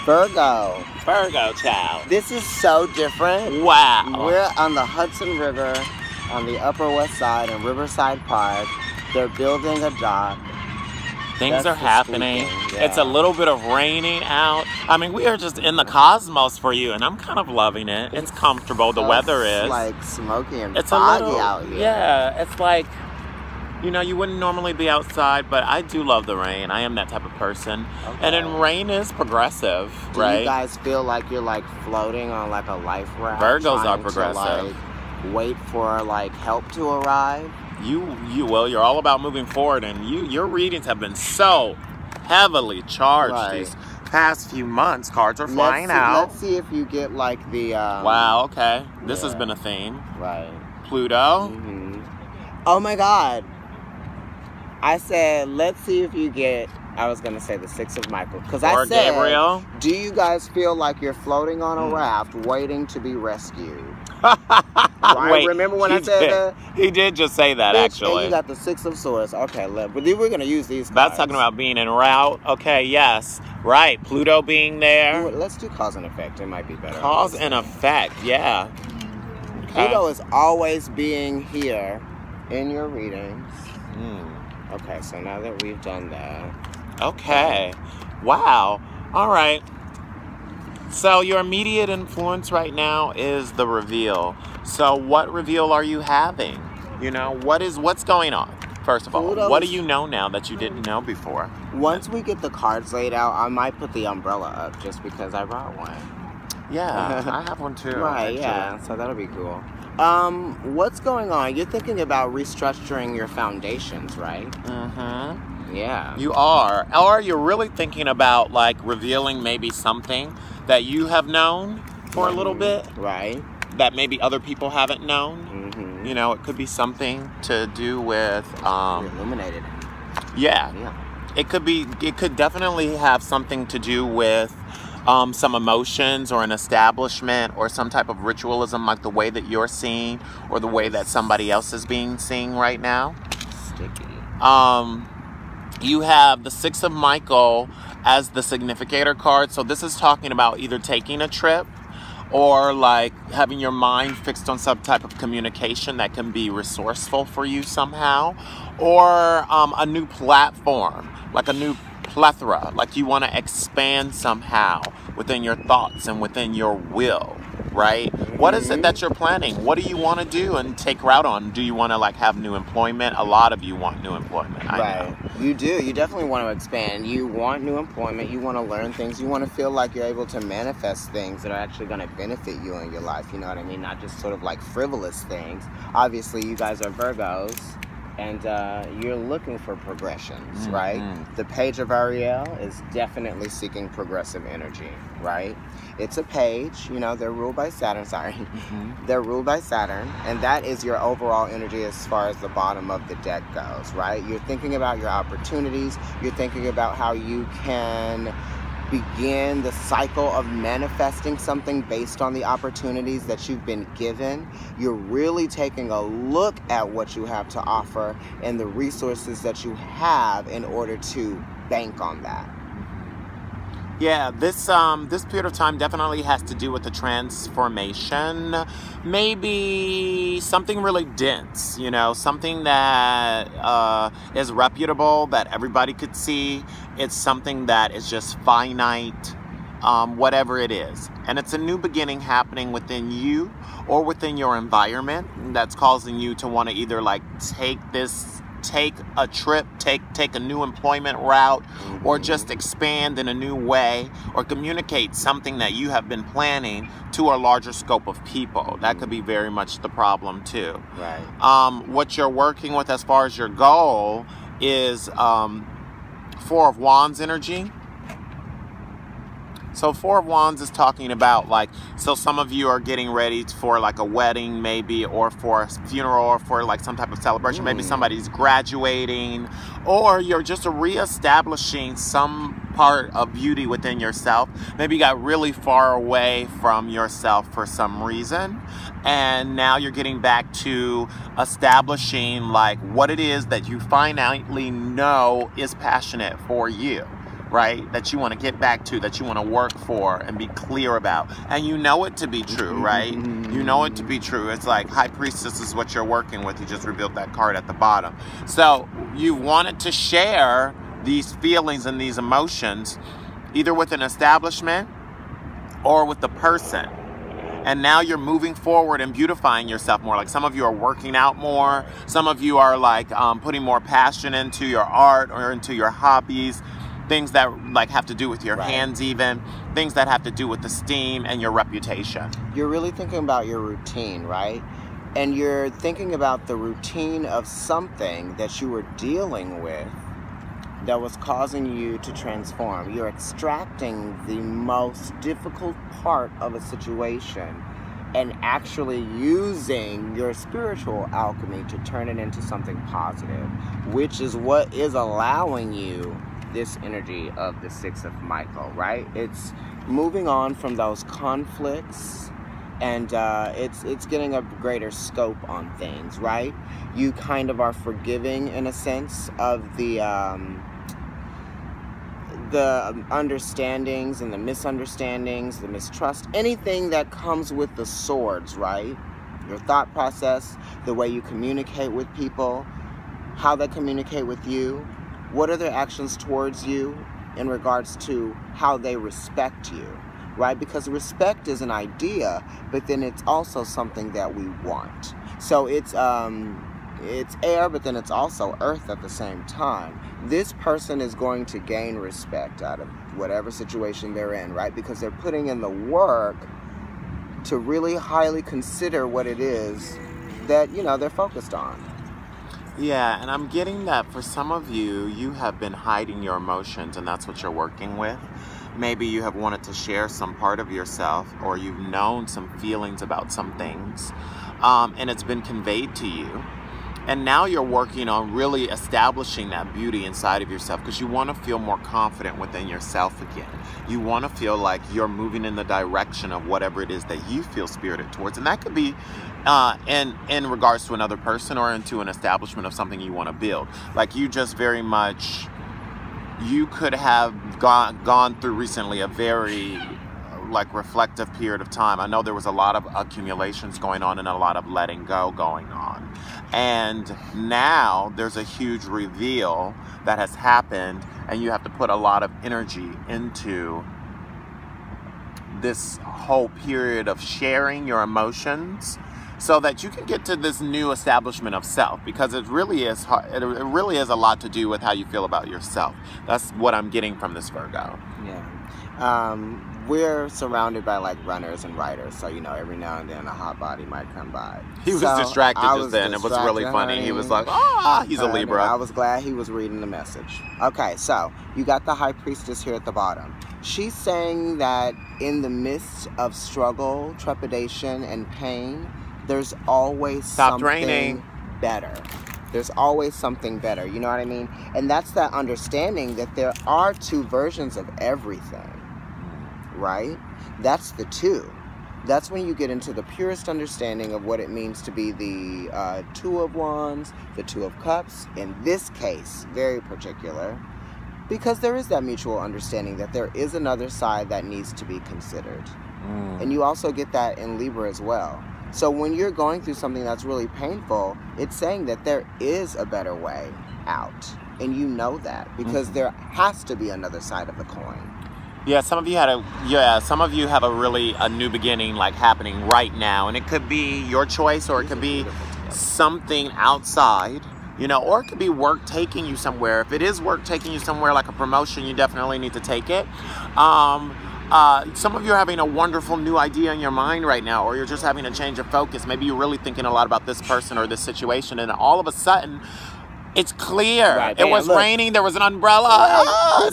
Virgo, child. This is so different. Wow. We're on the Hudson River on the Upper West Side in Riverside Park. They're building a dock. Things are happening. Yeah. It's a little bit of raining out. I mean, we are just in the cosmos for you, and I'm kind of loving it. It's comfortable. The weather is. It's like smoky and it's foggy a little, out here. Yeah, it's like, you know, you wouldn't normally be outside, but I do love the rain. I am that type of person. Okay. And then rain is progressive, right? Do you guys feel like you're like floating on like a life raft? Virgos are progressive. To, like, wait for like help to arrive? Well, you're all about moving forward, and your readings have been so heavily charged these past few months. Cards are flying out. Let's see if you get like the wow, okay. This has been a theme. Right. Pluto. Mm-hmm. Oh my God. I said, let's see if you get, I was going to say the Six of Michael. Because I said, Gabriel. Do you guys feel like you're floating on a raft waiting to be rescued? Wait, remember when I said that? He did just say that, actually. And you got the Six of Swords. Okay, look, but we're going to use these cards. That's talking about being en route. Okay, yes. Right, Pluto being there. Let's do cause and effect. It might be better. Cause and effect, yeah. Okay. Pluto is always being here in your readings. Okay, so now that we've done that. Okay. Wow. All right. So your immediate influence right now is the reveal. So what reveal are you having? You know, what's going on? First of all, what do you know now that you didn't know before? Once we get the cards laid out, I might put the umbrella up just because I brought one. Yeah, I have one too. Right, actually. Yeah, so that'll be cool. What's going on? You're thinking about restructuring your foundations, right? Mm-hmm. Yeah. You are. Or you're really thinking about, like, revealing maybe something that you have known for a little bit. Right. That maybe other people haven't known. Mm-hmm. You know, it could be something to do with... You're illuminated. Yeah. It could definitely have something to do with some emotions or an establishment or some type of ritualism, like the way that you're seeing or the way that somebody else is being seen right now. Sticky. You have the Six of Michael as the significator card. So this is talking about either taking a trip or like having your mind fixed on some type of communication that can be resourceful for you somehow, or a new platform, like a new plethora, like you want to expand somehow within your thoughts and within your will, right? What is it that you're planning? What do you want to do and take route on? Do you want to like have new employment? A lot of you want new employment. I know. You do. You definitely want to expand. You want new employment. You want to learn things. You want to feel like you're able to manifest things that are actually going to benefit you in your life. You know what I mean? Not just sort of like frivolous things. Obviously, you guys are Virgos. And you're looking for progressions, right? The Page of Ariel is definitely seeking progressive energy, right? It's a page, you know, they're ruled by Saturn, They're ruled by Saturn, and that is your overall energy as far as the bottom of the deck goes, right? You're thinking about your opportunities. You're thinking about how you can begin the cycle of manifesting something based on the opportunities that you've been given. You're really taking a look at what you have to offer and the resources that you have in order to bank on that. Yeah, this period of time definitely has to do with the transformation. Maybe something really dense, you know, something that is reputable, that everybody could see. It's something that is just finite, whatever it is. And it's a new beginning happening within you or within your environment that's causing you to want to either like take a trip, take a new employment route, or just expand in a new way, or communicate something that you have been planning to a larger scope of people. That could be very much the problem too. Right. What you're working with as far as your goal is Four of Wands energy. So Four of Wands is talking about like, so some of you are getting ready for like a wedding maybe, or for a funeral, or for like some type of celebration. Maybe somebody's graduating, or you're just reestablishing some part of beauty within yourself. Maybe you got really far away from yourself for some reason, and now you're getting back to establishing like what it is that you finally know is passionate for you. right? That you want to get back to, that you want to work for and be clear about. And you know it to be true, right? You know it to be true. It's like High Priestess is what you're working with. You just revealed that card at the bottom. So you wanted to share these feelings and these emotions either with an establishment or with the person. And now you're moving forward and beautifying yourself more. Like some of you are working out more. Some of you are like putting more passion into your art or into your hobbies. Things that like have to do with your hands even. Things that have to do with esteem and your reputation. You're really thinking about your routine, right? And you're thinking about the routine of something that you were dealing with that was causing you to transform. You're extracting the most difficult part of a situation and actually using your spiritual alchemy to turn it into something positive, which is what is allowing you this energy of the Six of Michael, right? It's moving on from those conflicts, and it's getting a greater scope on things, right? You kind of are forgiving in a sense of the understandings and the misunderstandings, the mistrust, anything that comes with the swords, right? Your thought process, the way you communicate with people, how they communicate with you, what are their actions towards you in regards to how they respect you, right? Because respect is an idea, but then it's also something that we want. So it's air, but then it's also earth at the same time. This person is going to gain respect out of whatever situation they're in, right? Because they're putting in the work to really highly consider what it is that, they're focused on. Yeah, and I'm getting that for some of you, you have been hiding your emotions, and that's what you're working with. Maybe you have wanted to share some part of yourself, or you've known some feelings about some things, and it's been conveyed to you. And now you're working on really establishing that beauty inside of yourself because you want to feel more confident within yourself again. You want to feel like you're moving in the direction of whatever it is that you feel spirited towards. And that could be in regards to another person or into an establishment of something you want to build. Like you just very much, you could have gone through recently a very reflective period of time. I know there was a lot of accumulations going on and a lot of letting go going on. And now there's a huge reveal that has happened, and you have to put a lot of energy into this whole period of sharing your emotions so that you can get to this new establishment of self, because it really is hard. It really is a lot to do with how you feel about yourself. That's what I'm getting from this Virgo. Yeah. We're surrounded by runners and riders, so every now and then a hot body might come by. He was distracted just then. It was really funny. He was like, he's a Libra. I was glad he was reading the message. Okay, so you got the High Priestess here at the bottom. She's saying that in the midst of struggle, trepidation, and pain, there's always something better. There's always something better, you know what I mean? And that's that understanding that there are two versions of everything. Right? That's the two. That's when you get into the purest understanding of what it means to be the Two of Wands, the Two of Cups, in this case, very particular, because there is that mutual understanding that there is another side that needs to be considered. And you also get that in Libra as well. So when you're going through something that's really painful, it's saying that there is a better way out. And you know that, because there has to be another side of the coin. Yeah, some of you have a new beginning happening right now, and it could be your choice, or it could be something outside, or it could be work taking you somewhere. If it is work taking you somewhere, like a promotion, you definitely need to take it. Some of you are having a wonderful new idea in your mind right now, or you're just having a change of focus. Maybe you're really thinking a lot about this person or this situation, and all of a sudden, it's clear. Right, it was raining. There was an umbrella.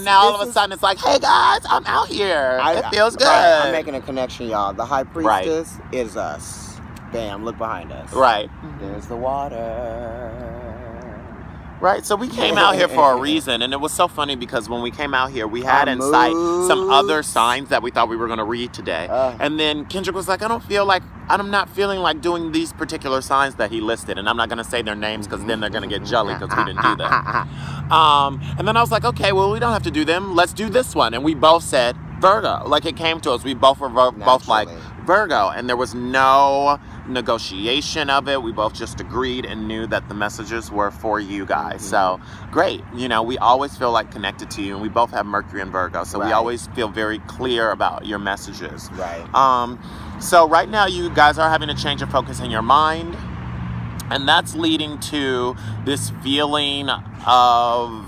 Now all of a sudden it's like, hey guys, I'm out here. It feels good. Right, I'm making a connection, y'all. The High Priestess is us. Bam, look behind us. Right. There's the water. Right, so we came out here for a reason, and it was so funny because when we came out here, we had in sight some other signs that we thought we were going to read today. And then Kendrick was like, I don't feel like I'm not feeling like doing these particular signs that he listed. And I'm not going to say their names because then they're going to get jelly because we didn't do them. And then I was like, okay, well, we don't have to do them. Let's do this one. And we both said Virgo. Like, it came to us. We both were both like Virgo. And there was no negotiation of it. We both just agreed and knew that the messages were for you guys. So great. You know, we always feel like connected to you, and we both have Mercury and Virgo, so we always feel very clear about your messages. So right now you guys are having a change of focus in your mind, and that's leading to this feeling of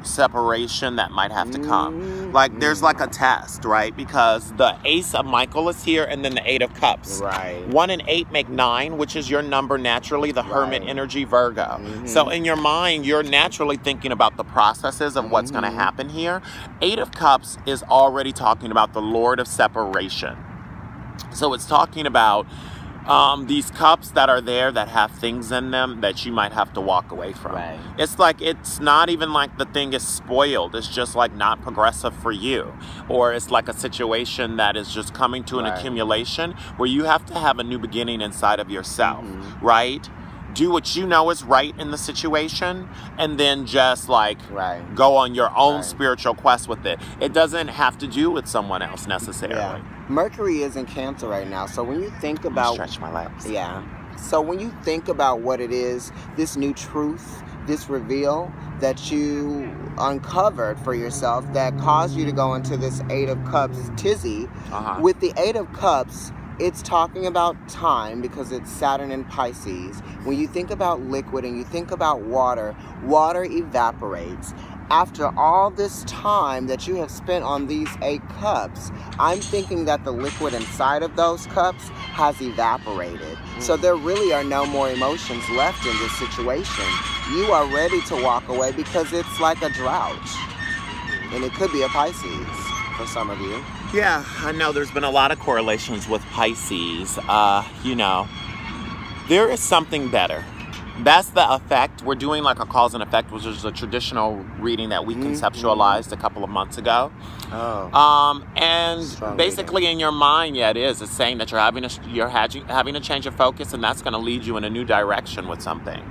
separation that might have to come. Like, there's like a test, right? Because the Ace of Michael is here, and then the Eight of Cups. 1 and 8 make 9, which is your number naturally, the Hermit energy, Virgo. So in your mind, you're naturally thinking about the processes of what's going to happen here. 8 of Cups is already talking about the Lord of separation. So it's talking about these cups that are there that have things in them that you might have to walk away from. It's like, it's not even like the thing is spoiled. It's just like not progressive for you. Or it's like a situation that is just coming to an accumulation where you have to have a new beginning inside of yourself, right? Do what you know is right in the situation, and then just like go on your own spiritual quest with it. It doesn't have to do with someone else necessarily. Mercury is in Cancer right now, so when you think about stretch my legs. So when you think about what it is, this new truth, this reveal that you uncovered for yourself that caused you to go into this Eight of Cups tizzy, with the Eight of Cups, it's talking about time because it's Saturn in Pisces. When you think about liquid and you think about water, water evaporates. After all this time that you have spent on these 8 cups, I'm thinking that the liquid inside of those cups has evaporated. So there really are no more emotions left in this situation. You are ready to walk away because it's like a drought. And it could be a Pisces for some of you. Yeah, I know there's been a lot of correlations with Pisces. You know, there is something better. That's the effect. We're doing like a cause and effect, which is a traditional reading that we conceptualized a couple of months ago. And strong basically reading. In your mind, it is. It's saying that you're having a change of focus, and that's going to lead you in a new direction with something.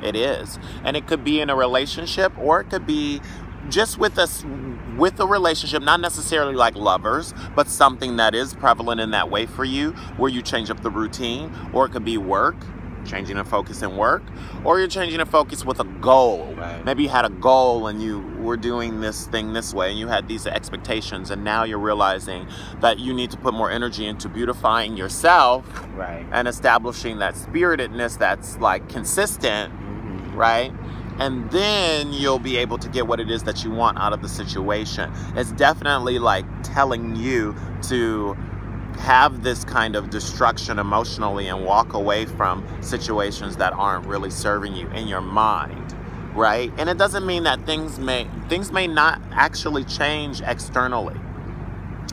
It is. And it could be in a relationship, or it could be just with a relationship, not necessarily like lovers, but something that is prevalent in that way for you, where you change up the routine, or it could be work. Changing a focus in work, or you're changing a focus with a goal. Maybe you had a goal and you were doing this thing this way and you had these expectations, and now you're realizing that you need to put more energy into beautifying yourself and establishing that spiritedness that's like consistent, right? And then you'll be able to get what it is that you want out of the situation. It's definitely like telling you to have this kind of destruction emotionally and walk away from situations that aren't really serving you in your mind, right? And it doesn't mean that things may not actually change externally.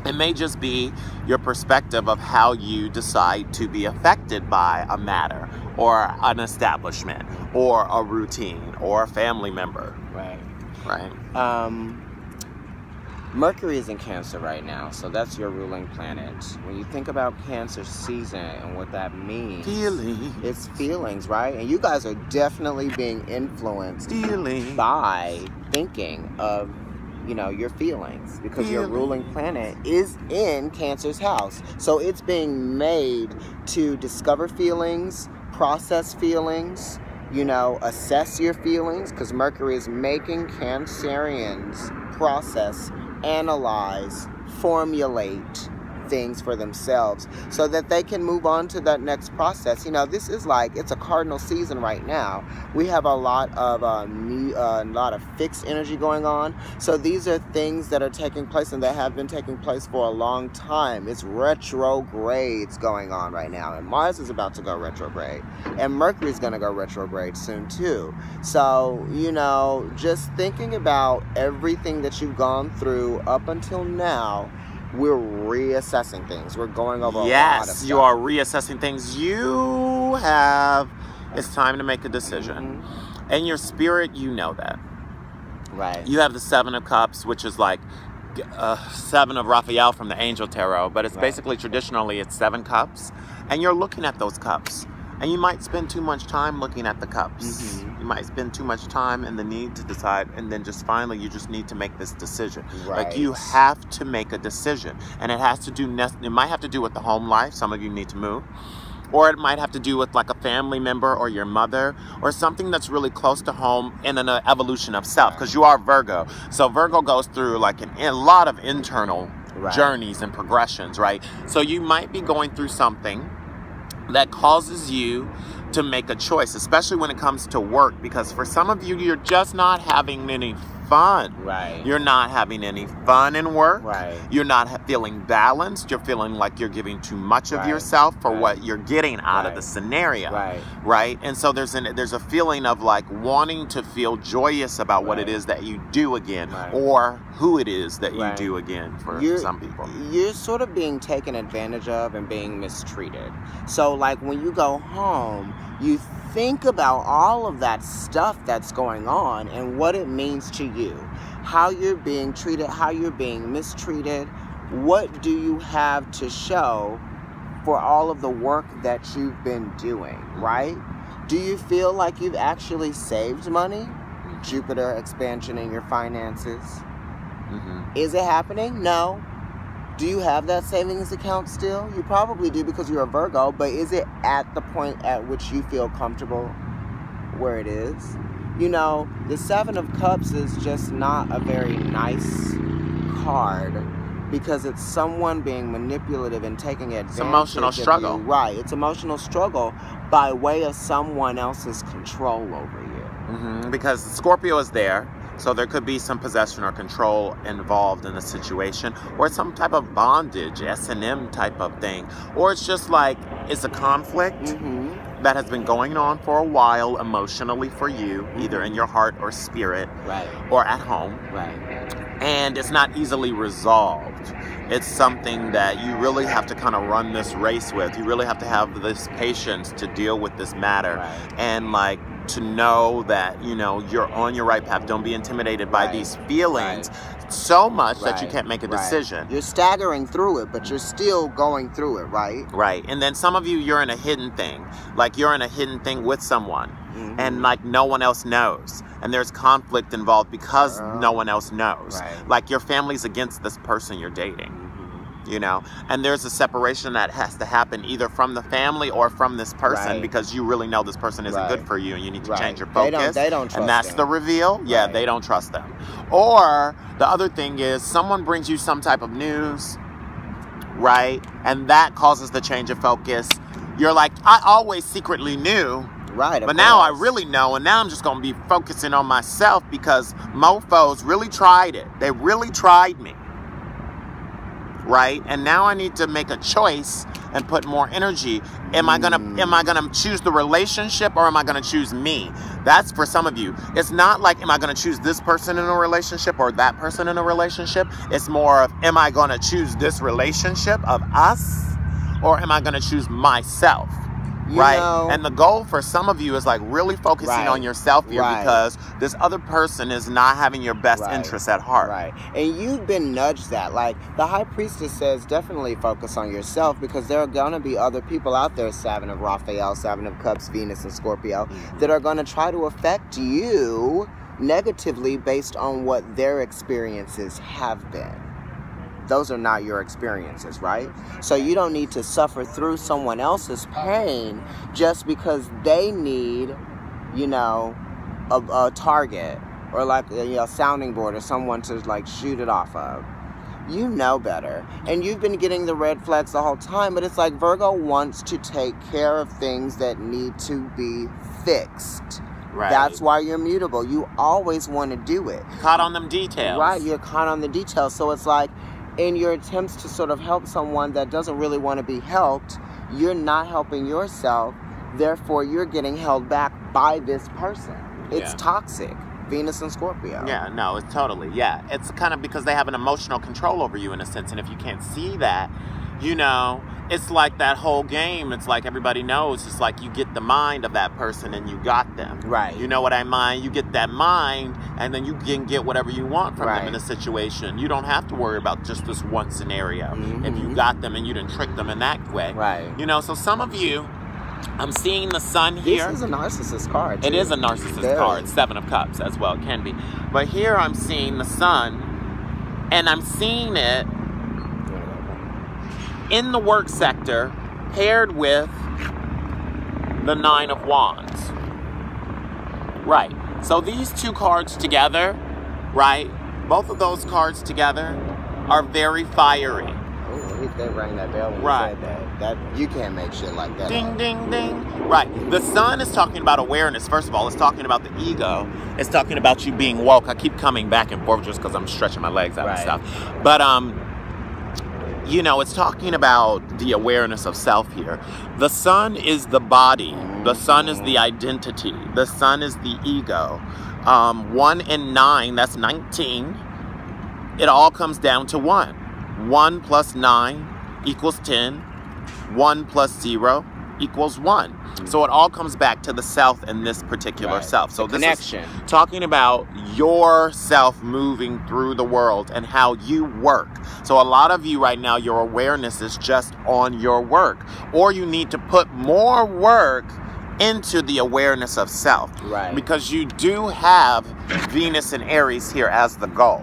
It may just be your perspective of how you decide to be affected by a matter or an establishment or a routine or a family member. Right. Mercury is in Cancer right now, so that's your ruling planet. When you think about Cancer season and what that means, it's feelings, right? And you guys are definitely being influenced by thinking of, you know, your feelings, because your ruling planet is in Cancer's house. So it's being made to discover feelings, process feelings, you know, assess your feelings, because Mercury is making Cancerians process, analyze, formulate things for themselves so that they can move on to that next process. You know, this is like, it's a cardinal season right now. We have a lot of fixed energy going on. So these are things that are taking place and that have been taking place for a long time. It's retrogrades going on right now, and Mars is about to go retrograde, and Mercury is going to go retrograde soon too. So, you know, just thinking about everything that you've gone through up until now, we're reassessing things. We're going over a lot of stuff. Yes, you are reassessing things. It's time to make a decision. And your spirit, you know that. Right. You have the Seven of Cups, which is like seven of Raphael from the Angel Tarot, but it's basically traditionally it's 7 cups, and you're looking at those cups, and you might spend too much time looking at the cups. You might spend too much time in the need to decide, and then just finally you just need to make this decision. Like you have to make a decision, and it has to do. It might have to do with the home life. Some of you need to move. Or it might have to do with like a family member or your mother or something that's really close to home in an evolution of self, because you are Virgo. So Virgo goes through like a lot of internal journeys and progressions, right? So you might be going through something that causes you to make a choice, especially when it comes to work, because for some of you, you're just not having any fun. You're not having any fun in work. You're not feeling balanced. You're feeling like you're giving too much of yourself for what you're getting out of the scenario. And so there's a feeling of like wanting to feel joyous about what it is that you do again, or who it is that you do again for some people. You're sort of being taken advantage of and being mistreated. So like when you go home, you think about all of that stuff that's going on and what it means to you. How you're being treated, how you're being mistreated. What do you have to show for all of the work that you've been doing, right? Do you feel like you've actually saved money? Jupiter expansion in your finances. Is it happening? No. Do you have that savings account still? You probably do because you're a Virgo, but is it at the point at which you feel comfortable where it is? You know, the 7 of Cups is just not a very nice card because it's someone being manipulative and taking advantage of you. It's emotional struggle. Right. It's emotional struggle by way of someone else's control over you. Because Scorpio is there. So there could be some possession or control involved in the situation, or some type of bondage, S&M type of thing. Or it's just like, it's a conflict that has been going on for a while emotionally for you, either in your heart or spirit, or at home. And it's not easily resolved. It's something that you really have to kind of run this race with. You really have to have this patience to deal with this matter. And like, to know that, you know, you're on your right path. Don't be intimidated by these feelings so much that you can't make a decision. You're staggering through it, but you're still going through it, right? And then some of you, you're in a hidden thing. Like you're in a hidden thing with someone and like no one else knows. And there's conflict involved because no one else knows. Like your family's against this person you're dating. You know, and there's a separation that has to happen either from the family or from this person because you really know this person isn't good for you and you need to change your focus. They don't trust and that's them. The reveal. They don't trust them. Or the other thing is someone brings you some type of news, and that causes the change of focus. You're like, I always secretly knew. But now I really know, and now I'm just going to be focusing on myself because mofos really tried it. They really tried me. And now I need to make a choice and put more energy. Am I gonna choose the relationship or am I gonna choose me? That's for some of you. It's not like am I gonna choose this person in a relationship or that person in a relationship. It's more of am I gonna choose this relationship of us or am I gonna choose myself? You know, and the goal for some of you is like really focusing on yourself here because this other person is not having your best interests at heart. And you've been nudged that. Like the High Priestess says, definitely focus on yourself because there are going to be other people out there, 7 of Raphael, 7 of Cups, Venus and Scorpio, that are going to try to affect you negatively based on what their experiences have been. Those are not your experiences, right? So you don't need to suffer through someone else's pain just because they need, you know, a target or like a sounding board or someone to like shoot it off of. You know better. And you've been getting the red flags the whole time, but it's like Virgo wants to take care of things that need to be fixed. That's why you're mutable. You always want to do it. Caught on them details. You're caught on the details. So it's like, in your attempts to sort of help someone that doesn't really want to be helped, you're not helping yourself. Therefore, you're getting held back by this person. It's toxic. Venus and Scorpio. No, it's totally. It's kind of because they have an emotional control over you in a sense. And if you can't see that, you know, it's like that whole game. It's like everybody knows. It's like you get the mind of that person and you got them. Right. You know what I mean? You get that mind and then you can get whatever you want from them in a situation. You don't have to worry about just this one scenario. If you got them and you didn't trick them in that way. Right. You know, so some of you, I'm seeing the sun here. This is a narcissist card, too. It is a narcissist card. 7 of Cups as well. It can be. But here I'm seeing the sun and I'm seeing it in the work sector paired with the 9 of Wands. Right. So these two cards together, right? Both of those cards together are very fiery. They rang that bell when you said that. That. You can't make shit like that. Ding, ding, ding. Right. The sun is talking about awareness. First of all, it's talking about the ego. It's talking about you being woke. I keep coming back and forth just because I'm stretching my legs out and stuff. But, you know, it's talking about the awareness of self here. The sun is the body. The sun is the identity. The sun is the ego. 1 and 9, that's 19. It all comes down to 1. 1 plus 9 equals 10. 1 plus 0 equals 1. So it all comes back to the self and this particular self. So this is talking about yourself moving through the world and how you work. So a lot of you right now, your awareness is just on your work. Or you need to put more work into the awareness of self. Right. Because you do have Venus and Aries here as the goal.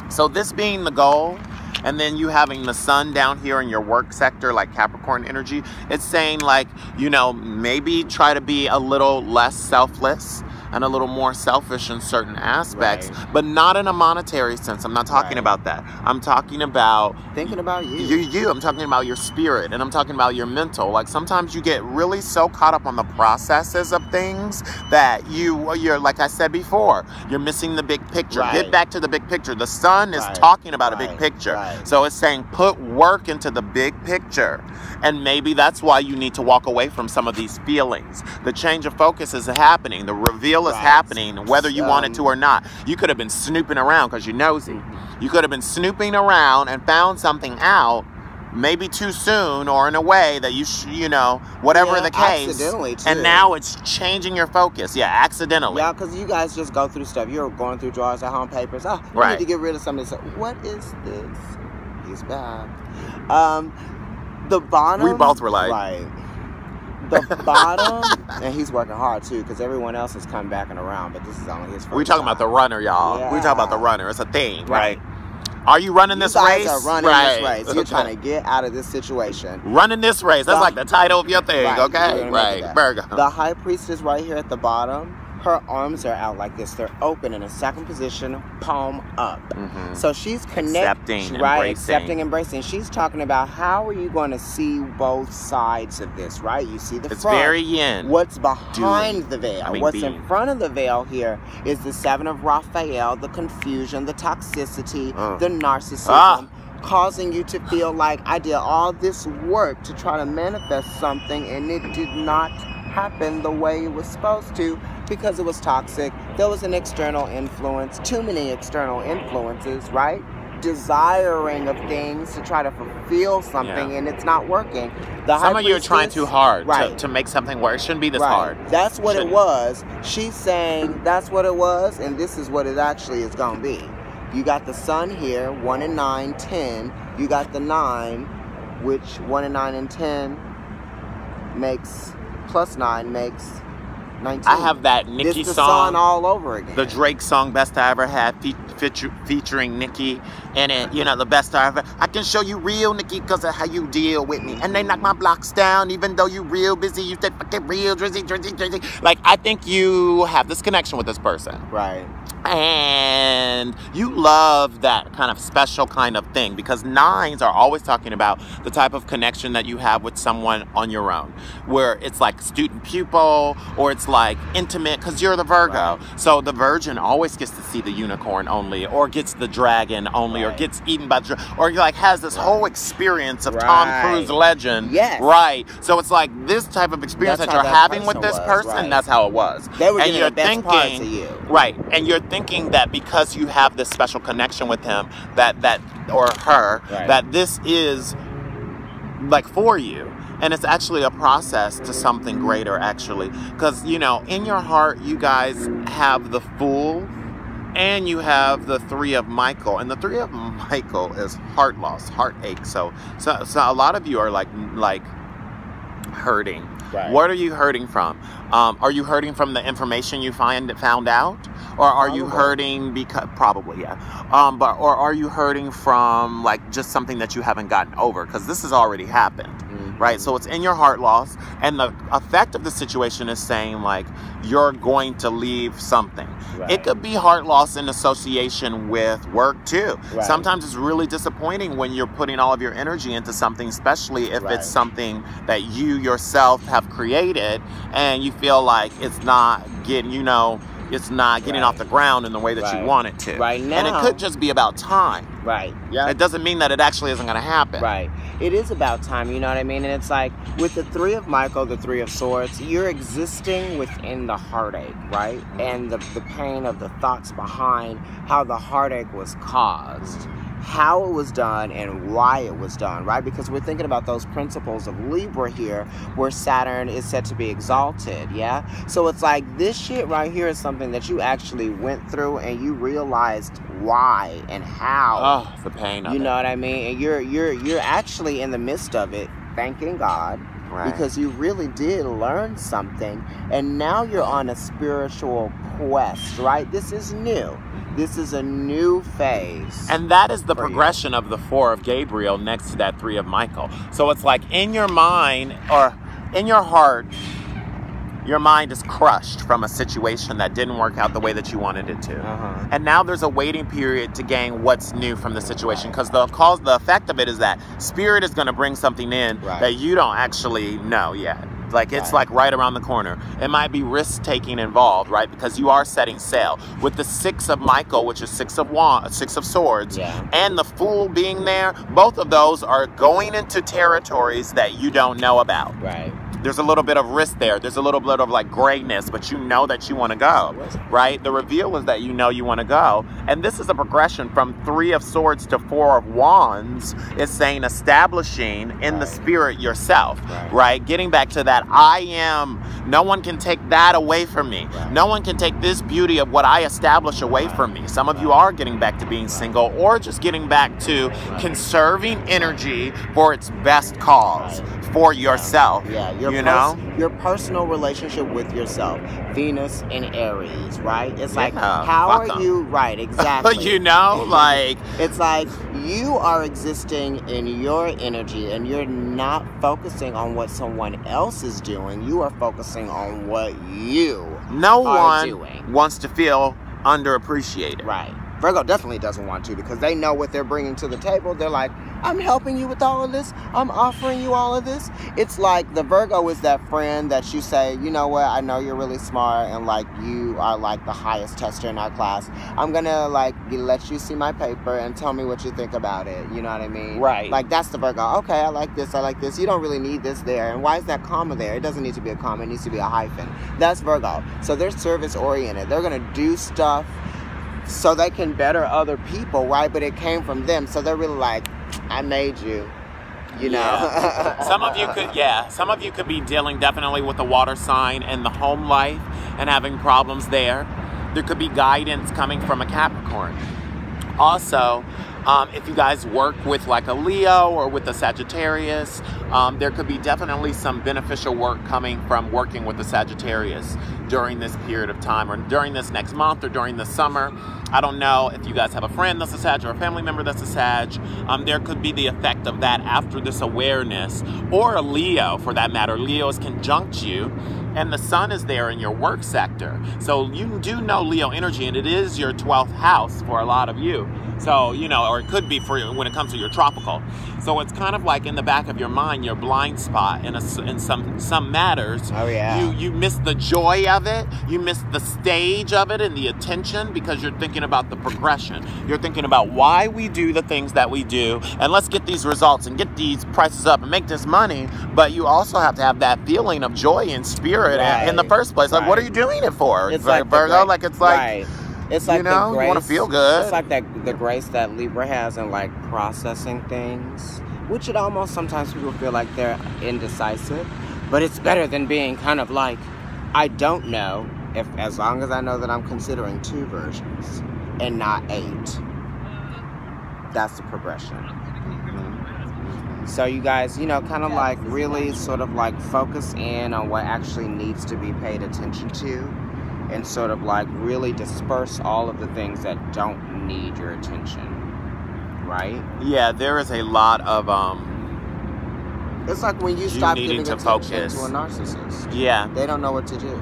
So this being the goal, and then you having the sun down here in your work sector, like Capricorn energy, it's saying like, you know, maybe try to be a little less selfless and a little more selfish in certain aspects, but not in a monetary sense. I'm not talking about that. I'm talking about thinking about you. I'm talking about your spirit, and I'm talking about your mental. Like sometimes you get really so caught up on the processes of things that you're like I said before, you're missing the big picture. Get back to the big picture. The sun is talking about a big picture. So it's saying put work into the big picture. And maybe that's why you need to walk away from some of these feelings. The change of focus is happening. The reveal is happening, whether you want it to or not. You could have been snooping around because you're nosy. You could have been snooping around and found something out, maybe too soon or in a way that you know, whatever the case. Accidentally, too. And now it's changing your focus. Yeah, accidentally. Yeah, because you guys just go through stuff. You're going through drawers at home, papers. Oh, you need to get rid of something. So, what is this? He's back. The bottom. We both were like. Right. The bottom, and he's working hard too, because everyone else is coming back and around, but this is only his first We're talking about the runner, y'all. Yeah. We're talking about the runner. It's a thing, right? Are you running this race? You guys are running this race. You're trying to get out of this situation. Running this race. That's like the title of your thing, okay? Right. Virgo. The High Priestess right here at the bottom, her arms are out like this. They're open in a second position, palm up. So she's connecting, accepting, embracing. She's talking about how are you going to see both sides of this, right? You see the front. It's very yin. What's behind the veil? What's in front of the veil here is the 7 of Raphael, the confusion, the toxicity, the narcissism. Causing you to feel like I did all this work to try to manifest something and it did not happen the way it was supposed to because it was toxic. There was an external influence, too many external influences, right? Desiring of things to try to fulfill something and it's not working. Some of you are trying too hard to make something work. It shouldn't be this hard. That's what it was. She's saying that's what it was and this is what it actually is going to be. You got the sun here, 1 and 9, 10. You got the 9, which 1 and 9 and 10 makes, plus 9 makes 19. I have that Nicki It's the song. sun all over again. The Drake song, Best I Ever Had, featuring Nicki in it. You know, the best I ever. I can show you real Nicki because of how you deal with me. And they knock my blocks down even though you real busy. You say fucking real, drizzy. Like, I think you have this connection with this person. Right. And you love that kind of special kind of thing because 9s are always talking about the type of connection that you have with someone on your own, where it's like student pupil or it's like intimate because you're the Virgo. So the virgin always gets to see the unicorn only or gets the dragon only or gets eaten by the or like has this whole experience of Tom Cruise legend. Yes. Right. So it's like this type of experience that you're having with this person, that's how it was. They were getting the best parts of you. Right. And you're thinking that because you have this special connection with him that or her that this is like for you. And it's actually a process to something greater, actually. Because, you know, in your heart, you guys have the Fool and you have the Three of Michael. And the Three of Michael is heart loss, heartache. So a lot of you are like hurting. Right. What are you hurting from? Are you hurting from the information you found out? Or are you hurting because, probably, yeah. Or are you hurting from like just something that you haven't gotten over? Because this has already happened, right? So it's in your heart loss, and the effect of the situation is saying like you're going to leave something. Right. It could be heart loss in association with work too. Right. Sometimes it's really disappointing when you're putting all of your energy into something, especially if it's something that you yourself have created, and you feel like it's not getting, you know, it's not getting off the ground in the way that you want it to. Right now. And it could just be about time. Right. Yeah. It doesn't mean that it actually isn't going to happen. Right. It is about time, you know what I mean? And it's like, with the Three of Michael, the Three of Swords, you're existing within the heartache, right? And the pain of the thoughts behind how the heartache was caused, how it was done, and why it was done, right? Because we're thinking about those principles of Libra here, where Saturn is said to be exalted, yeah? So it's like, this shit right here is something that you actually went through, and you realized why and how. Oh, the pain of it. You know what I mean? And you're actually in the midst of it, thanking God. Right. Because you really did learn something, and now you're on a spiritual quest, right? This is new. This is a new phase. And that is the progression of the Four of Gabriel next to that Three of Michael. So it's like in your mind or in your heart, your mind is crushed from a situation that didn't work out the way that you wanted it to. And now there's a waiting period to gain what's new from the situation, because the effect of it is that Spirit is going to bring something in that you don't actually know yet. Like, it's like right around the corner. It might be risk-taking involved, right? Because you are setting sail. With the Six of Michael, which is Six of Swords, and the Fool being there, both of those are going into territories that you don't know about. Right. There's a little bit of risk there. There's a little bit of like grayness, but you know that you want to go, right? The reveal is that you know you want to go. And this is a progression from Three of Swords to Four of Wands. It's saying establishing in the spirit yourself, right? Getting back to that I am. No one can take that away from me. No one can take this beauty of what I establish away from me. Some of you are getting back to being single, or just getting back to conserving energy for its best cause, for yourself. Your personal relationship with yourself, Venus and Aries, right? It's like, how are you, right, exactly. You know, like, it's like you are existing in your energy, and you're not focusing on what someone else is doing. You are focusing on what you are doing. Wants to feel underappreciated. Right. Virgo definitely doesn't want to, because they know what they're bringing to the table. They're like, I'm helping you with all of this. I'm offering you all of this. It's like the Virgo is that friend that you say, you know what, I know you're really smart, and like you are like the highest tester in our class. I'm gonna like let you see my paper and tell me what you think about it. You know what I mean? Right. Like, that's the Virgo. Okay, I like this. I like this. You don't really need this there. And why is that comma there? It doesn't need to be a comma. It needs to be a hyphen. That's Virgo. So they're service oriented. They're gonna do stuff so they can better other people, right? But it came from them. So they're really like, I made you, you know? Some of you could be dealing definitely with the water sign and the home life and having problems there. There could be guidance coming from a Capricorn. Also, if you guys work with like a Leo or with a Sagittarius, there could be definitely some beneficial work coming from working with the Sagittarius during this period of time, or during this next month, or during the summer. I don't know if you guys have a friend that's a Sag or a family member that's a Sag. There could be the effect of that after this awareness, or a Leo for that matter. Leo is conjunct you, and the sun is there in your work sector. So you do know Leo energy, and it is your 12th house for a lot of you. So, you know, or it could be for when it comes to your tropical. So it's kind of like in the back of your mind, your blind spot in some matters. Oh, yeah. You miss the joy of it. You miss the stage of it and the attention, because you're thinking about the progression. You're thinking about why we do the things that we do, and let's get these results and get these prices up and make this money. But you also have to have that feeling of joy and spirit in the first place. Like, what are you doing it for? It's like Virgo, like, it's like... It's like, you know, the grace, you want to feel good. It's like the grace that Libra has in like processing things. which it almost sometimes people feel like they're indecisive, but it's better than being kind of like, I don't know, if as long as I know that I'm considering 2 versions and not 8. That's the progression. So you guys, you know, kind of like really sort of like focus in on what actually needs to be paid attention to, and sort of like really disperse all of the things that don't need your attention, right? Yeah, there is a lot of It's like when you stop needing giving to attention focus. to a narcissist. Yeah, They don't know what to do.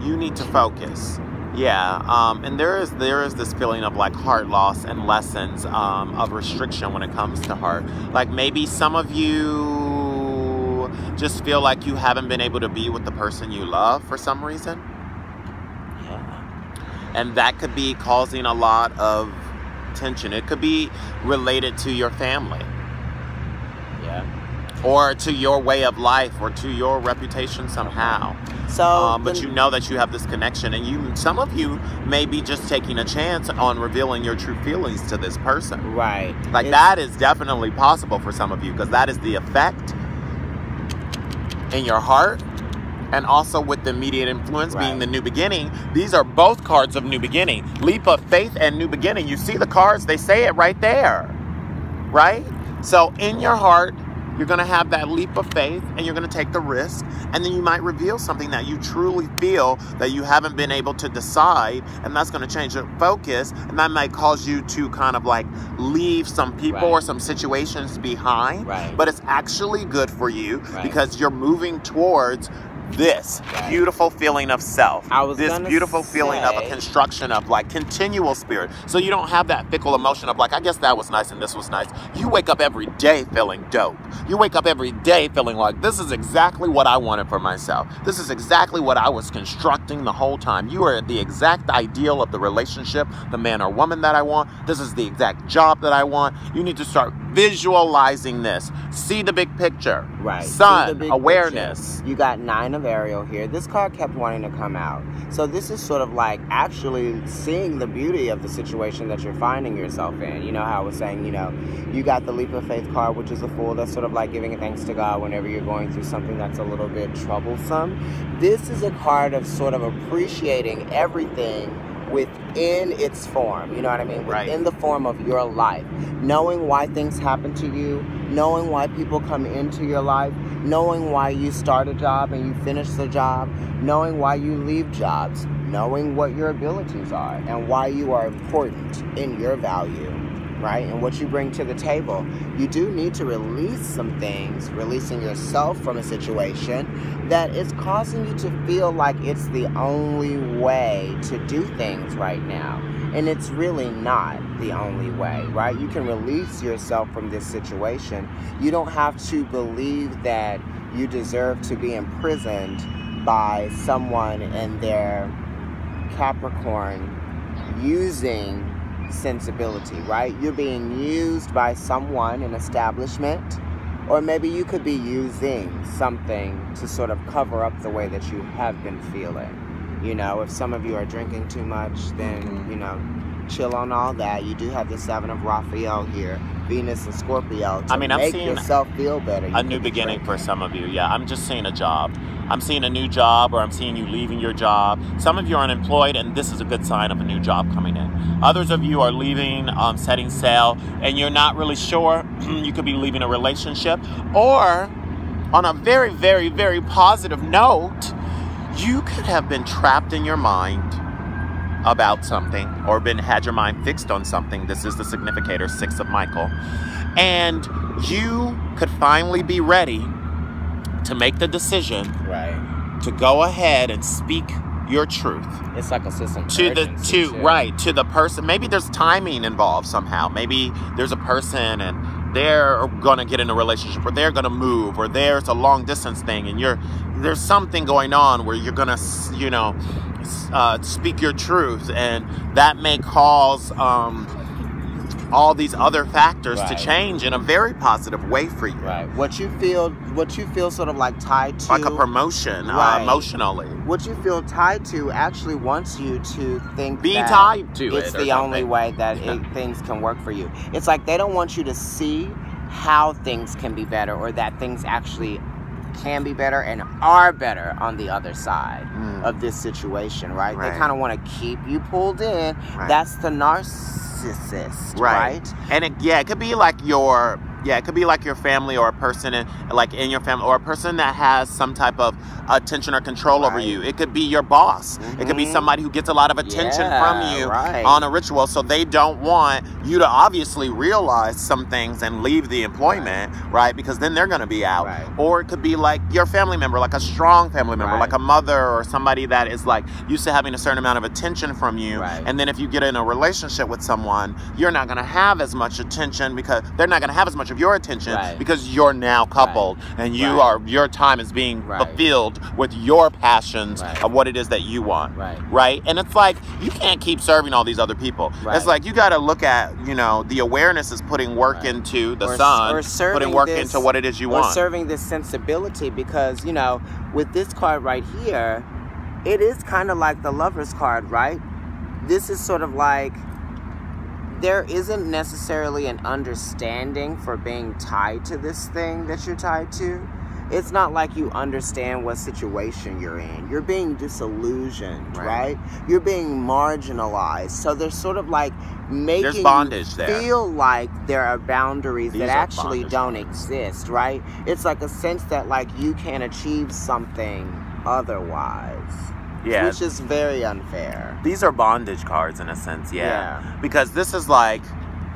you need to focus. Yeah, and there is this feeling of like heart loss and lessons of restriction when it comes to heart. Like maybe some of you just feel like you haven't been able to be with the person you love for some reason. Yeah. And that could be causing a lot of tension. It could be related to your family. Yeah. Or to your way of life, or to your reputation somehow. So, But you know that you have this connection, and some of you may be just taking a chance on revealing your true feelings to this person. right. Like that is definitely possible for some of you, because that is the effect in your heart, and also with the immediate influence being Right. the new beginning. These are both cards of new beginning. Leap of faith and new beginning. You see the cards, they say it right there. Right? So in your heart, you're going to have that leap of faith, and you're going to take the risk, and then you might reveal something that you truly feel that you haven't been able to decide, and that's going to change your focus, and that might cause you to kind of like leave some people Right. or some situations behind. Right. But it's actually good for you Right. because you're moving towards this Right. beautiful feeling of self, I was this gonna beautiful feeling of a say- construction of like continual spirit. So you don't have that fickle emotion of like, I guess that was nice and this was nice. You wake up every day feeling dope. You wake up every day feeling like this is exactly what I wanted for myself. This is exactly what I was constructing the whole time. You are the exact ideal of the relationship, the man or woman that I want. This is the exact job that I want. You need to start visualizing this. See the big picture. Right. See Sun, the big awareness. picture. You got 9 of Ariel here. This card kept wanting to come out. So this is sort of like actually seeing the beauty of the situation that you're finding yourself in. You know how I was saying, you know, you got the Leap of Faith card, which is a Fool. That's sort of like giving thanks to God whenever you're going through something that's a little bit troublesome. This is a card of sort of appreciating everything within its form, you know what I mean? Right. Within the form of your life. Knowing why things happen to you, knowing why people come into your life, knowing why you start a job and you finish the job, knowing why you leave jobs, knowing what your abilities are and why you are important in your value, right? And what you bring to the table. You do need to release some things, releasing yourself from a situation that is causing you to feel like it's the only way to do things right now. And it's really not the only way, right? You can release yourself from this situation. You don't have to believe that you deserve to be imprisoned by someone and their Capricorn using sensibility, right? You're being used by someone, an establishment, or maybe you could be using something to sort of cover up the way that you have been feeling. You know, if some of you are drinking too much, then, you know, chill on all that. You do have the 7 of Raphael here, Venus and Scorpio, to I'm make seeing yourself feel better. a new beginning for some of you. Yeah, I'm just seeing a job. I'm seeing a new job, or I'm seeing you leaving your job. Some of you are unemployed, and this is a good sign of a new job coming in. Others of you are leaving, setting sail, and you're not really sure. You could be leaving a relationship, or on a very, very, very positive note, you could have been trapped in your mind about something, or had your mind fixed on something. This is the significator, 6 of Michael. And you could finally be ready to make the decision Right. to go ahead and speak your truth It's like a system to the person. Maybe there's timing involved somehow. Maybe there's a person and they're gonna get in a relationship, or they're gonna move, or there's a long distance thing, and there's something going on where you're gonna, you know, speak your truth, and that may cause all these other factors to change in a very positive way for you. Right. What you feel sort of like tied to, Like a promotion, Right. emotionally. what you feel tied to actually wants you to think Be that tied to it's it or the only something. way that things can work for you. It's like they don't want you to see how things can be better, or that things actually can be better and are better on the other side of this situation, right? They kind of want to keep you pulled in. That's the narcissist, right? And it could be like it could be like your family, or a person in your family, or a person that has some type of attention or control over you. It could be your boss. It could be somebody who gets a lot of attention from you on a ritual, so they don't want you to obviously realize some things and leave the employment, right? Because then they're going to be out. Or it could be like your family member, like a strong family member, like a mother or somebody that is like used to having a certain amount of attention from you. And then if you get in a relationship with someone, you're not going to have as much attention, because they're not going to have as much of your attention, because you're now coupled and your time is being fulfilled with your passions of what it is that you want, right? And it's like, you can't keep serving all these other people. It's like, you got to look at, the awareness is putting work into the sun, or putting work into what it is you want. Or serving this sensibility, because, with this card right here, it is kind of like the Lover's card, right? This is sort of like, there isn't necessarily an understanding for being tied to this thing that you're tied to. It's not like you understand what situation you're in. You're being disillusioned, right? You're being marginalized. So there's sort of like making bondage you feel like there are boundaries that actually don't exist, right? It's like a sense that like you can't achieve something otherwise. Which is very unfair. These are bondage cards in a sense, because this is like,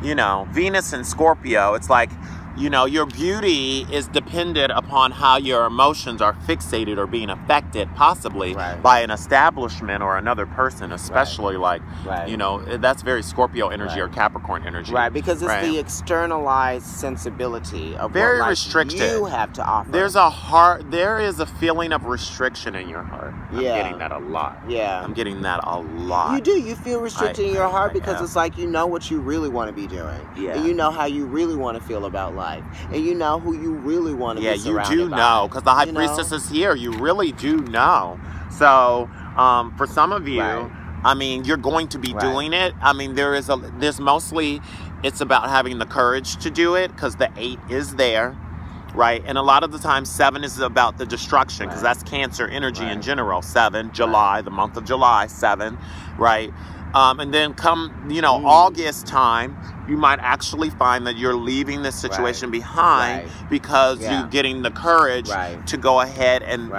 Venus and Scorpio, it's like, your beauty is dependent upon how your emotions are fixated or being affected, possibly by an establishment or another person, especially that's very Scorpio energy or Capricorn energy. Because it's the externalized sensibility of very what restricted. You have to offer. There is a feeling of restriction in your heart. I'm getting that a lot. I'm getting that a lot. You do. You feel restricted in your heart because it's like, what you really want to be doing. And you know how you really want to feel about life. And you know who you really want to be surrounded by. You do know, because the High Priestess is here. You really do know. So, for some of you, I mean, you're going to be doing it. I mean, there's mostly, it's about having the courage to do it, because the 8 is there. Right, and a lot of the time 7 is about the destruction, because that's Cancer energy in general. 7, July, the month of July, 7, right? And then come, August time, you might actually find that you're leaving this situation behind because you're getting the courage to go ahead and,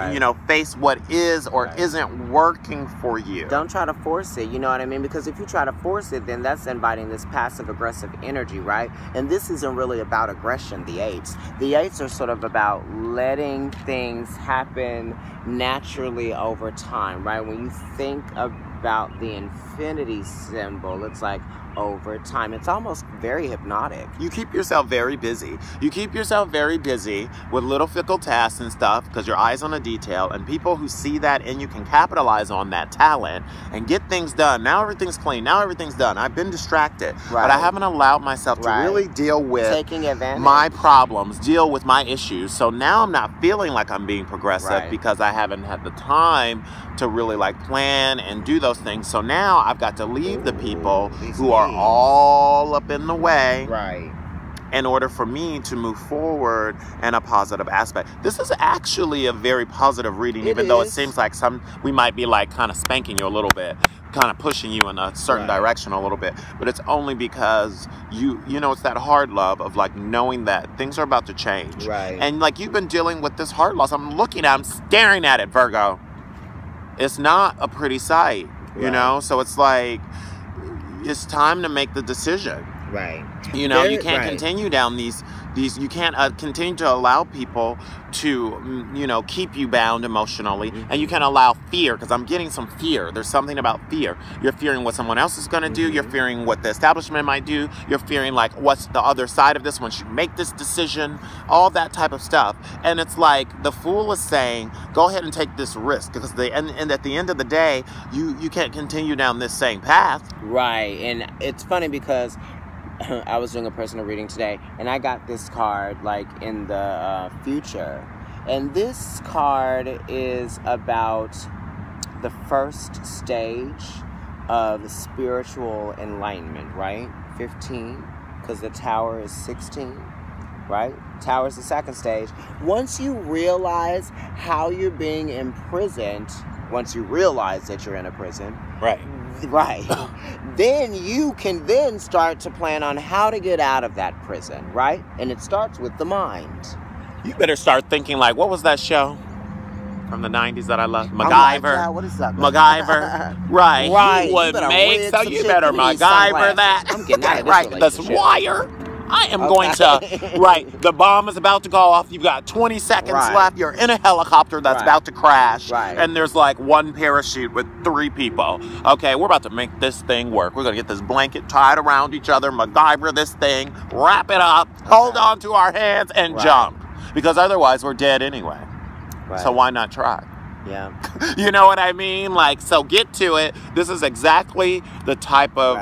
face what is or isn't working for you. Don't try to force it, you know what I mean? Because if you try to force it, then that's inviting this passive-aggressive energy, right? And this isn't really about aggression, the 8s. The 8s are sort of about letting things happen naturally over time, right? When you think about the infinity symbol, it's like over time. It's almost very hypnotic. You keep yourself very busy. You keep yourself very busy with little fickle tasks and stuff, because your eye's on a detail, and people who see that and you can capitalize on that talent and get things done. Now everything's clean. Now everything's done. I've been distracted, but I haven't allowed myself to really deal with taking advantage. My problems, deal with my issues. So now I'm not feeling like I'm being progressive because I haven't had the time to really plan and do those things. So now I've got to leave the people who are all up in the way in order for me to move forward in a positive aspect. This is actually a very positive reading, even though it seems like we might be kind of spanking you a little bit, kind of pushing you in a certain direction a little bit, but it's only because it's that hard love of knowing that things are about to change. And you've been dealing with this heart loss. I'm staring at it, Virgo. It's not a pretty sight, so it's it's time to make the decision. You can't continue down these you can't continue to allow people to, keep you bound emotionally. And you can't allow fear, because I'm getting some fear. There's something about fear. You're fearing what someone else is going to do. You're fearing what the establishment might do. You're fearing, what's the other side of this once you make this decision. All that type of stuff. And it's the Fool is saying, go ahead and take this risk, because and at the end of the day, you can't continue down this same path. And it's funny because I was doing a personal reading today, and I got this card in the future, and this card is about the first stage of spiritual enlightenment, right? 15, because the Tower is 16. right? Tower is the second stage. Once you realize how you're being imprisoned, once you realize that you're in a prison, Right. then you can then start to plan on how to get out of that prison, right? And it starts with the mind. You better start thinking like, what was that show from the 90s that I love? Oh my MacGyver. God, what is that? MacGyver. Right. Right. You would better make rig so some you shit better for these MacGyver sunglasses. that. I'm getting out of this Right. This relationship. wire. I am going to, right, the bomb is about to go off. You've got 20 seconds left. You're in a helicopter that's about to crash. Right. And there's like one parachute with 3 people. Okay, we're about to make this thing work. We're going to get this blanket tied around each other, MacGyver this thing, wrap it up, hold on to our hands, and jump. Because otherwise we're dead anyway. Right. So why not try? Yeah. You know what I mean? Like, so get to it. This is exactly the type of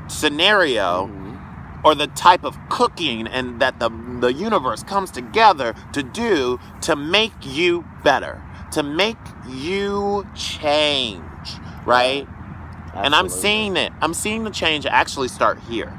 scenario or the type of cooking and that the universe comes together to do to make you better, to make you change, right? Absolutely. And I'm seeing it. I'm seeing the change actually start here.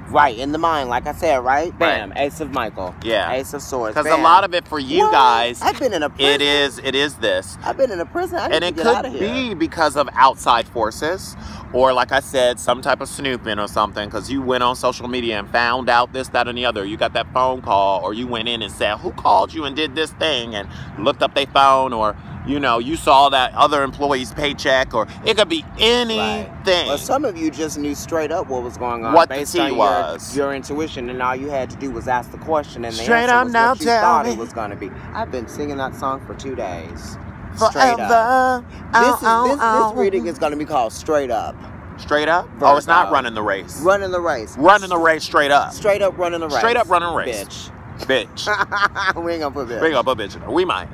Right, in the mind, like I said, right? Bam, Ace of Michael. Yeah. Ace of Swords. Because a lot of it for you guys, I've been in a prison. It is this. I've been in a prison. I need to get out of here. And it could be because of outside forces, or like I said, some type of snooping or something, because you went on social media and found out this, that, and the other. You got that phone call, or you went in and said, who called you and did this thing, and looked up their phone, or you know, you saw that other employee's paycheck, or it could be anything. Right. Well, some of you just knew straight up what was going on, what based the tea on was. Your intuition, and all you had to do was ask the question, and the straight answer up was now what you thought it was going to be. I've been singing that song for 2 days. Straight up. This reading is going to be called Straight Up. Straight up? Virgo. Oh, it's not running the race. Running the race. Running the race straight up. Straight up running the race. Straight up running the race. Bitch. We ain't gonna put bitch. We ain't gonna put bitch in there. We might.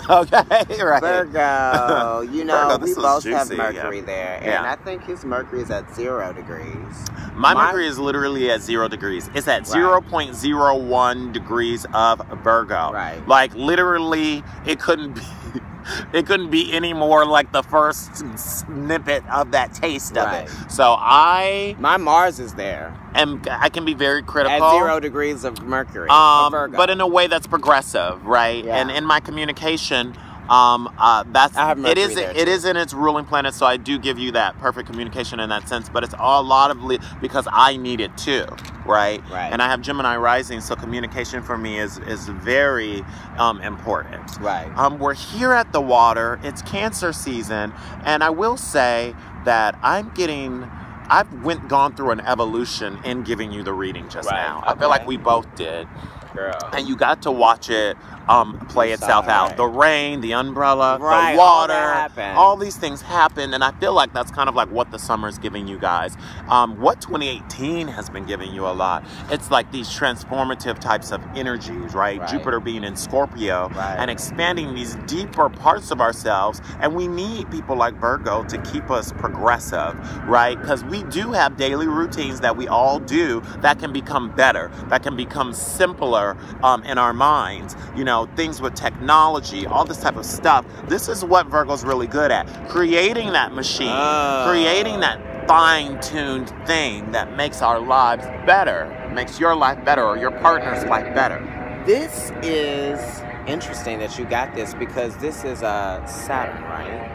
Okay, right. Virgo, you know, Virgo, we both have juicy, Mercury there, and I think his Mercury is at 0 degrees. My Mercury is literally at 0 degrees. It's at 0.01 degrees of Virgo. Right. Like literally, it couldn't be. It couldn't be any more like the first snippet of that taste of it. So my Mars is there. And I can be very critical. At 0 degrees of Mercury. Of Virgo. But in a way that's progressive, right? Yeah. And in my communication, it is in its ruling planet, so I do give you that perfect communication in that sense, but it's a lot of because I need it too, right? And I have Gemini rising, so communication for me is very important. We're here at the water. It's Cancer season, and I will say that I've gone through an evolution in giving you the reading just now. I feel like we both did. Girl. And you got to watch it play itself out. The rain, the umbrella, the water, all these things happen. And I feel like that's kind of like what the summer's giving you guys. What 2018 has been giving you a lot. It's like these transformative types of energies, right? Jupiter being in Scorpio and expanding these deeper parts of ourselves. And we need people like Virgo to keep us progressive, right? Because we do have daily routines that we all do that can become better, that can become simpler in our minds. You know, things with technology, all this type of stuff. This is what Virgo's really good at. Creating that machine, creating that fine-tuned thing that makes our lives better, makes your life better or your partner's life better. This is interesting that you got this because this is Saturn, right?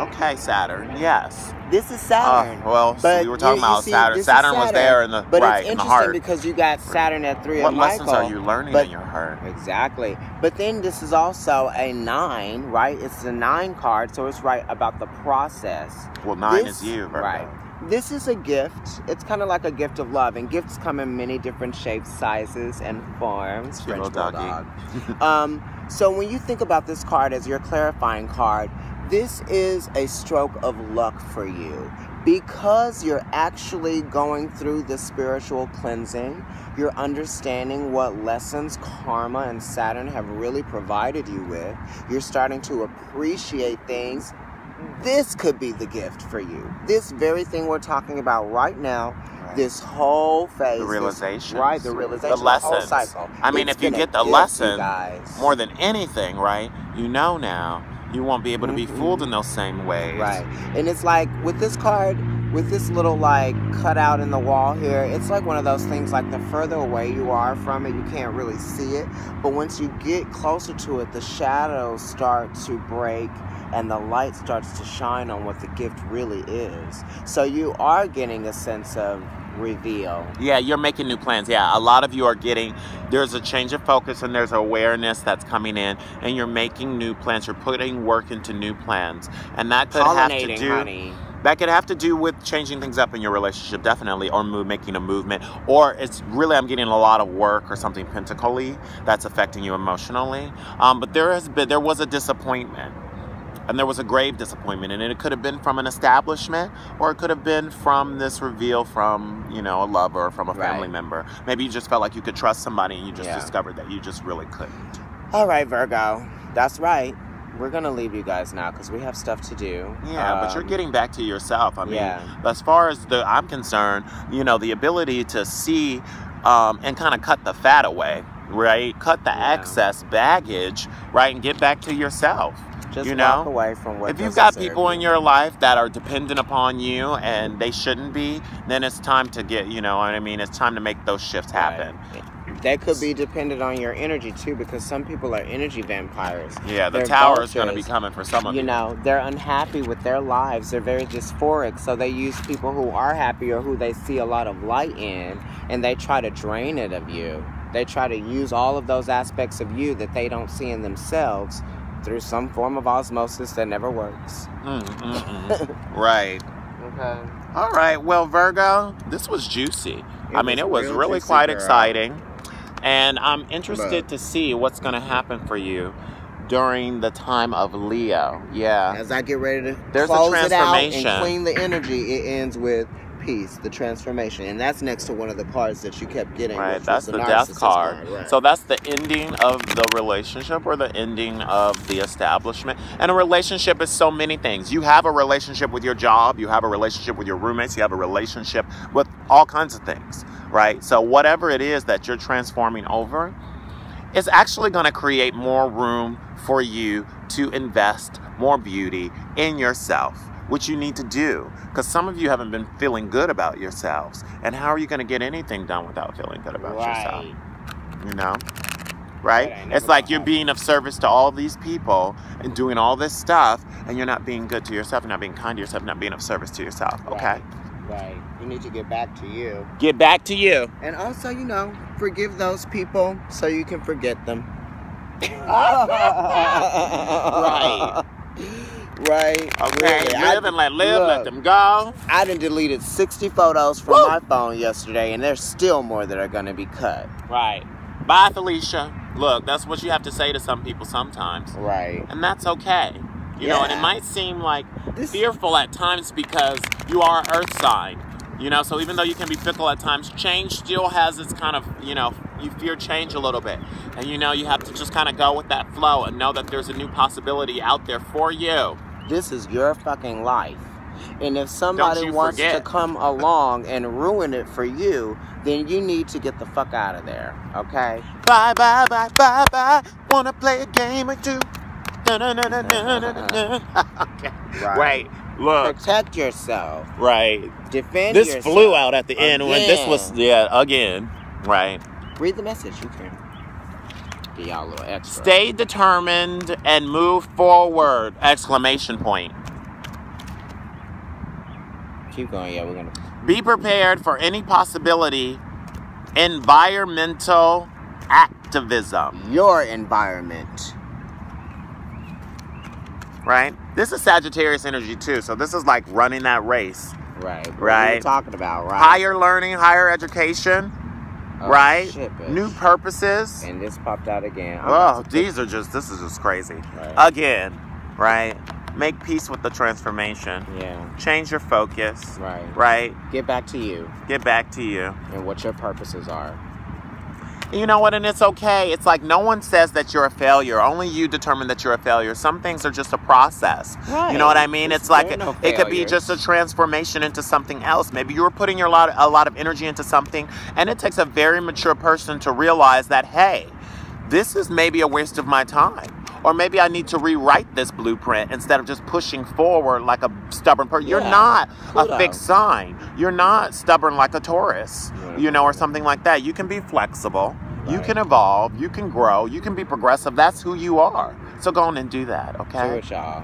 Okay, Saturn, yes. This is Saturn. We were talking about Saturn. Saturn was there in the but right it's in the heart. Because you got Saturn at 3 what of Michael. What lessons are you learning in your heart? Exactly. But then this is also a 9, right? It's a 9 card, so it's right about the process. Well, 9 is you, Virgo. Right. This is a gift. It's kind of like a gift of love, and gifts come in many different shapes, sizes, and forms. French bulldog. So when you think about this card as your clarifying card, this is a stroke of luck for you because you're actually going through the spiritual cleansing. You're understanding what lessons karma and Saturn have really provided you with. You're starting to appreciate things. This could be the gift for you. This very thing we're talking about right now, this whole phase. The realization. The realization. The lessons. The whole cycle. I mean, if you get the lesson more than anything, right, you know now. You won't be able to be fooled in those same ways. Right. And it's like, with this card, with this little like cutout in the wall here, it's like one of those things, like the further away you are from it, you can't really see it, but once you get closer to it, the shadows start to break and the light starts to shine on what the gift really is. So you are getting a sense of reveal. Yeah, you're making new plans. Yeah, a lot of you are getting, there's a change of focus and there's awareness that's coming in, and you're making new plans. You're putting work into new plans, and that could have to do, honey. That could have to do with changing things up in your relationship, definitely, or making a movement, or it's really, I'm getting a lot of work or something pentacly that's affecting you emotionally. But there was a disappointment. And there was a grave disappointment, and it could have been from an establishment, or it could have been from this reveal from, a lover, or from a family member. Maybe you just felt like you could trust somebody, and you just discovered that you just really couldn't. All right, Virgo. That's right. We're going to leave you guys now because we have stuff to do. Yeah, but you're getting back to yourself. I mean, as far as I'm concerned, the ability to see and kind of cut the fat away, right? Cut the excess baggage, right? And get back to yourself. Just walk away from what. If you've got people in your life that are dependent upon you and they shouldn't be, then it's time to get, it's time to make those shifts happen. Right. They could be dependent on your energy too, because some people are energy vampires. Yeah, the tower is going to be coming for some of you. They're unhappy with their lives. They're very dysphoric, so they use people who are happy or who they see a lot of light in, and they try to drain it of you. They try to use all of those aspects of you that they don't see in themselves through some form of osmosis that never works. Right. Okay. All right. Well, Virgo, this was juicy. It was really quite exciting. And I'm interested to see what's going to happen for you during the time of Leo. Yeah. As I get ready to close it out and clean the energy, it ends with peace, the transformation, and that's next to one of the cards that you kept getting. Right, that's the death card. Right. So that's the ending of the relationship or the ending of the establishment. And a relationship is so many things. You have a relationship with your job, you have a relationship with your roommates, you have a relationship with all kinds of things, right? So whatever it is that you're transforming over, it's actually going to create more room for you to invest more beauty in yourself, which you need to do, because some of you haven't been feeling good about yourselves. And how are you going to get anything done without feeling good about yourself? Right? It's like you're being of service to all these people and doing all this stuff, and you're not being good to yourself, and not being kind to yourself, not being of service to yourself, okay? Right. You need to get back to you. Get back to you. And also, forgive those people so you can forget them. Right. Right. Okay. Really. Live and let live. Let them go. I done deleted 60 photos from my phone yesterday, and there's still more that are going to be cut. Right. Bye, Felicia. Look, that's what you have to say to some people sometimes. Right. And that's okay. And it might seem like fearful at times because you are an earth sign. So even though you can be fickle at times, change still has its kind of, you fear change a little bit. And you have to just kind of go with that flow and know that there's a new possibility out there for you. This is your fucking life. And if somebody wants to come along and ruin it for you, then you need to get the fuck out of there, okay? Bye, bye, bye, bye, bye. Wanna play a game or two? Okay. Right. Look. Protect yourself. Right. Defend yourself. This flew out at the end when this was, again. Right. Read the message. You can be y'all a little extra. Stay determined and move forward! Exclamation point. Keep going. Yeah, we're going to. Be prepared for any possibility. Environmental activism. Your environment. Right? This is Sagittarius energy too, so this is like running that race. Right. What right? are you talking about, right? Higher learning, higher education, right? Shit, new purposes. And this popped out again. This is just crazy. Right. Again, right? Make peace with the transformation. Yeah. Change your focus. Right. Right? Get back to you. Get back to you. And what your purposes are. You know what? And it's okay. It's like no one says that you're a failure. Only you determine that you're a failure. Some things are just a process. Right. You know what I mean? It's like it could be just a transformation into something else. Maybe you were putting a lot of energy into something, and it takes a very mature person to realize that, hey, this is maybe a waste of my time. Or maybe I need to rewrite this blueprint instead of just pushing forward like a stubborn person. You're Yeah. not Pluto. a fixed sign. You're not stubborn like a Taurus, you know, or something like that. You can be flexible. You can evolve. You can grow. You can be progressive. That's who you are. So go on and do that, okay? Do it, y'all.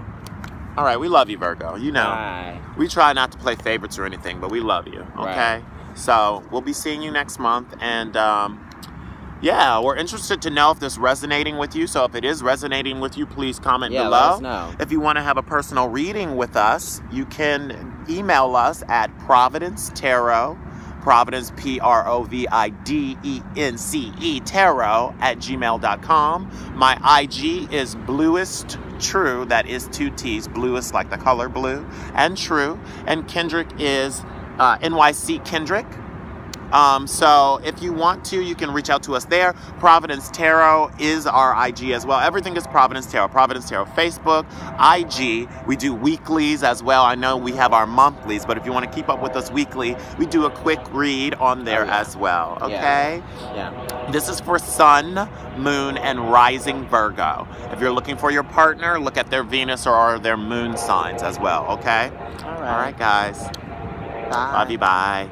All right, we love you, Virgo. You know, Bye. we try not to play favorites or anything, but we love you, okay? Right. So we'll be seeing you next month. And, yeah, we're interested to know if this is resonating with you. So if it is resonating with you, please comment below. Let us know. If you want to have a personal reading with us, you can email us at Providence Tarot, Providence, PROVIDENCE, tarot @gmail.com. My IG is Bluest True, that is 2 T's, bluest like the color blue, and true. And Kendrick is NYC Kendrick. So if you want to, you can reach out to us there. Providence Tarot is our IG as well. Everything is Providence Tarot. Providence Tarot Facebook, IG. We do weeklies as well. I know we have our monthlies, but if you want to keep up with us weekly, we do a quick read on there as well. Okay? Yeah. This is for Sun, Moon, and Rising Virgo. If you're looking for your partner, look at their Venus or their Moon signs as well. Okay? All right. All right, guys. Bye. Love you. Bye.